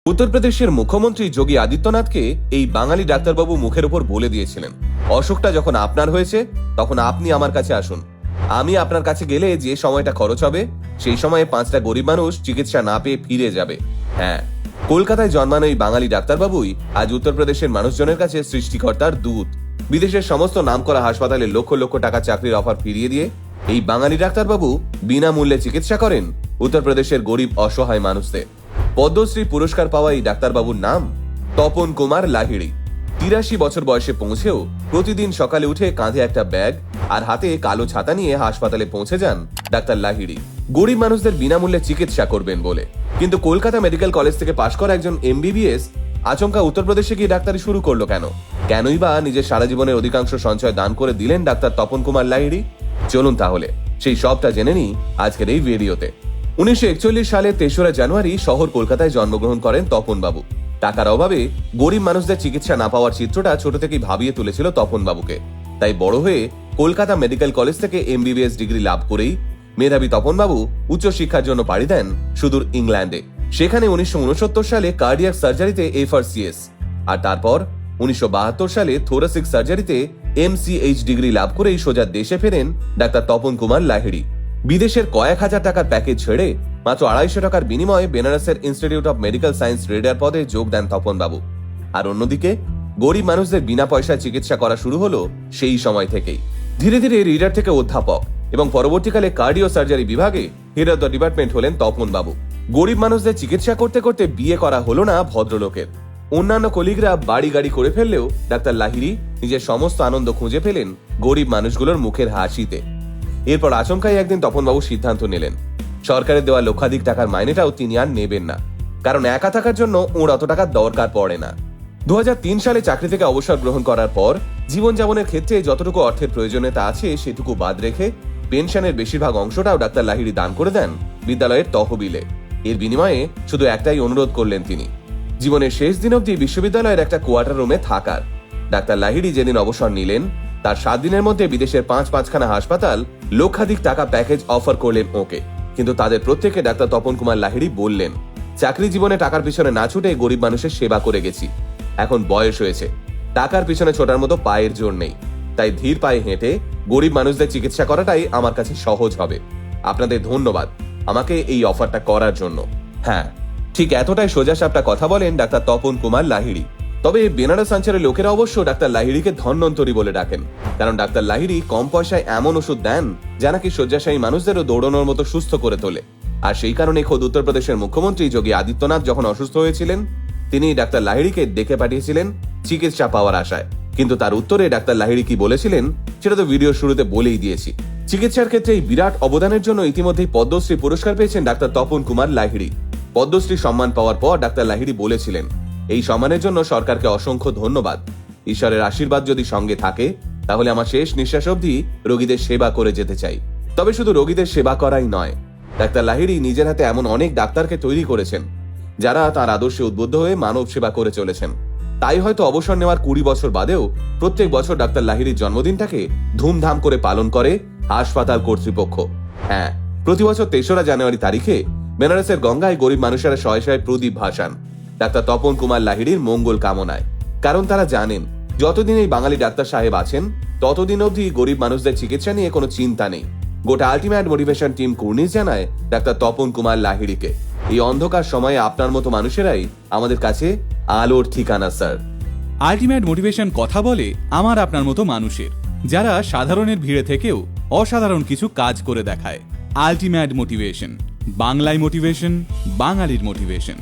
উত্তরপ্রদেশের মুখ্যমন্ত্রী যোগী আদিত্যনাথকে এই বাঙালি ডাক্তারবাবু মুখের উপর বলে দিয়েছিলেন, অসুখটা যখন আপনার হয়েছে তখন আপনি আমার কাছে আসুন, আমি আপনার কাছে গেলে যে সময়টা খরচ হবে সেই সময়ে 5টা গরিব মানুষ চিকিৎসা না পেয়ে ফিরে যাবে। হ্যাঁ, কলকাতায় জন্মানো এই বাঙালি ডাক্তারবাবুই আজ উত্তরপ্রদেশের মানুষজনের কাছে সৃষ্টিকর্তার দূত। বিদেশের সমস্ত নামকরা হাসপাতালে লক্ষ লক্ষ টাকা চাকরির অফার ফিরিয়ে দিয়ে এই বাঙালি ডাক্তারবাবু বিনামূল্যে চিকিৎসা করেন উত্তরপ্রদেশের গরিব অসহায় মানুষদের। পদ্মশ্রী পুরস্কার পাওয়া এই ডাক্তারবাবুর নাম তপন কুমার লাহিড়ী। 83 বছর বয়সে পৌঁছেও প্রতিদিন সকালে উঠে কাঁধে একটা ব্যাগ আর হাতে কালো ছাতা নিয়ে হাসপাতালে পৌঁছে যান ডাক্তার লাহিড়ী, গরিব মানুষদের বিনামূল্যে চিকিৎসা করবেন বলে। কিন্তু কলকাতা মেডিকেল কলেজ থেকে পাশ করা একজন MBBS আচমকা উত্তরপ্রদেশে গিয়ে ডাক্তারি শুরু করলো কেনই বা নিজের সারা জীবনের অধিকাংশ সঞ্চয় দান করে দিলেন ডাক্তার তপন কুমার লাহিড়ী? চলুন তাহলে সেই সবটা জেনে নিই আজকের এই ভিডিওতে। 1941 সালে 3রা জানুয়ারি শহর কলকাতায় জন্মগ্রহণ করেন তপন বাবু। টাকার অভাবে গরিব মানুষদের চিকিৎসা না পাওয়ার চিত্রটা ছোট থেকেই ভাবিয়ে তুলেছিল তপন বাবুকে। তাই বড় হয়ে কলকাতা মেডিকেল কলেজ থেকে MBBS ডিগ্রি লাভ করেই মেধাবী তপন বাবু উচ্চশিক্ষার জন্য পাড়ি দেন সুদূর ইংল্যান্ডে। সেখানে 1969 সালে কার্ডিয়াক সার্জারিতে FRCS আর তারপর 1972 সালে থোরাসিক সার্জারিতে MCH ডিগ্রি লাভ করেই সোজা দেশে ফেরেন ডাক্তার তপন কুমার লাহিড়ী। বিদেশের কয়েক হাজার টাকার প্যাকেজ ছেড়ে মাত্র 250 টাকার বিনিময়ে বেনারসের ইনস্টিটিউট অফ মেডিকেল সায়েন্স রেডার পদে যোগ দেন তপন বাবু। আর অন্যদিকে গরিব মানুষদের বিনা পয়সায় চিকিৎসা করা শুরু হলো সেই সময় থেকেই। ধীরে ধীরে রিডার থেকে অধ্যাপক এবং পরবর্তীকালে কার্ডিও সার্জারি বিভাগে হেড অফ দ্য ডিপার্টমেন্ট হলেন তপন বাবু। গরিব মানুষদের চিকিৎসা করতে করতে বিয়ে করা হলো না ভদ্রলোকের। অন্যান্য কলিগরা বাড়ি গাড়ি করে ফেললেও ডাক্তার লাহিড়ী নিজের সমস্ত আনন্দ খুঁজে পেলেন গরিব মানুষগুলোর মুখের হাসিতে। এরপর আচমকাই একদিন তপনবাবু সিদ্ধান্ত নিলেন, সরকারের দেওয়া লক্ষাধিক টাকার মাইনেটাও তিনি আর নেবেন না, কারণ একা থাকার জন্য ওর অত টাকার দরকার পড়ে না। 2003 সালে চাকরি থেকে অবসর গ্রহণ করার পর জীবনযাপনের ক্ষেত্রে যতটুকু অর্থের প্রয়োজনীয়তা আছে সেটুকু বাদ রেখে পেনশনের বেশিরভাগ অংশটাও ডাক্তার লাহিড়ী দান করে দেন বিদ্যালয়ের তহবিলে। এর বিনিময়ে শুধু একটাই অনুরোধ করলেন তিনি, জীবনের শেষ দিন অবধি বিশ্ববিদ্যালয়ের একটা কোয়ার্টার রুমে থাকার। ডাক্তার লাহিড়ী যেদিন অবসর নিলেন তার 7 দিনের মধ্যে বিদেশের 5খানা হাসপাতাল লক্ষাধিক টাকা প্যাকেজ অফার করলেন ওকে। কিন্তু তাদের প্রত্যেকে ডাক্তার তপন কুমার লাহিড়ী বললেন, চাকরি জীবনে টাকার পিছনে না ছুটে গরিব মানুষের সেবা করে গেছি, এখন বয়স হয়েছে, টাকার পিছনে ছোটার মতো পায়ের জোর নেই, তাই ধীর পায়ে হেঁটে গরিব মানুষদের চিকিৎসা করাটাই আমার কাছে সহজ হবে। আপনাদের ধন্যবাদ আমাকে এই অফারটা করার জন্য। হ্যাঁ, ঠিক এতটাই সোজাসাপটা কথা বলেন ডাক্তার তপন কুমার লাহিড়ী। তবে বেনারস অঞ্চলের লোকেরা অবশ্য ডাক্তার লাহিড়ীকে ধন্বন্তরী বলে ডাকেন, কারণ ডাক্তার লাহিড়ী কম পয়সায় এমন ওষুধ দেন যা নাকি শয্যাশায়ী মানুষদেরও দৌড়ানোর মতো সুস্থ করে তোলে। আর সেই কারণে খোদ উত্তরপ্রদেশের মুখ্যমন্ত্রী যোগী আদিত্যনাথ যখন অসুস্থ হয়েছিলেন তিনি ডাক্তার লাহিড়ীকে ডেকে পাঠিয়েছিলেন চিকিৎসা পাওয়ার আশায়। কিন্তু তার উত্তরে ডাক্তার লাহিড়ী কি বলেছিলেন সেটা তো ভিডিও শুরুতে বলেই দিয়েছি। চিকিৎসার ক্ষেত্রে এই বিরাট অবদানের জন্য ইতিমধ্যেই পদ্মশ্রী পুরস্কার পেয়েছেন ডাক্তার তপন কুমার লাহিড়ী। পদ্মশ্রী সম্মান পাওয়ার পর ডাক্তার লাহিড়ী বলেছিলেন, এই সম্মানের জন্য সরকারকে অসংখ্য ধন্যবাদ। ঈশ্বরের আশীর্বাদ যদি সঙ্গে থাকে তাহলে আমার শেষ নিঃশ্বাস অবধি রোগীদের সেবা করে যেতে চাই। তবে শুধু রোগীদের সেবা করাই নয়, ডাক্তার লাহিড়ী নিজের হাতে এমন অনেক ডাক্তারকে তৈরি করেছেন যারা তার আদর্শে উদ্বুদ্ধ হয়ে মানব সেবা করে চলেছেন। তাই হয়তো অবসর নেওয়ার 20 বছর বাদেও প্রত্যেক বছর ডাক্তার লাহিড়ীর জন্মদিনটাকে ধুমধাম করে পালন করে হাসপাতাল কর্তৃপক্ষ। হ্যাঁ, প্রতি বছর 3রা জানুয়ারি তারিখে বেনারসের গঙ্গায় গরিব মানুষেরা শয়ে শয়ে প্রদীপ ভাসান ডাক্তার তপন কুমার লাহিড়ীর মঙ্গল কামনায়। কারণ তারা জানেন যতদিন এই বাঙালি ডাক্তার সাহেব আছেন ততদিন অবধি গরিব মানুষদের চিকিৎসা নিয়ে কোনো চিন্তা নেই। গোটা আলটিমেট মোটিভেশন টিম কুর্নিশ জানায় ডাক্তার তপন কুমার লাহিড়ীকে, এই অন্ধকার সময়ে আপনার মতো মানুষেরাই আমাদের কাছে আলোর ঠিকানা স্যার। আলটিমেট মোটিভেশন কথা বলে আমার আপনার মতো মানুষের, যারা সাধারণের ভিড়ে থেকেও অসাধারণ কিছু কাজ করে দেখায়। আলটিমেট মোটিভেশন, বাংলায় মোটিভেশন, বাঙালির মোটিভেশন।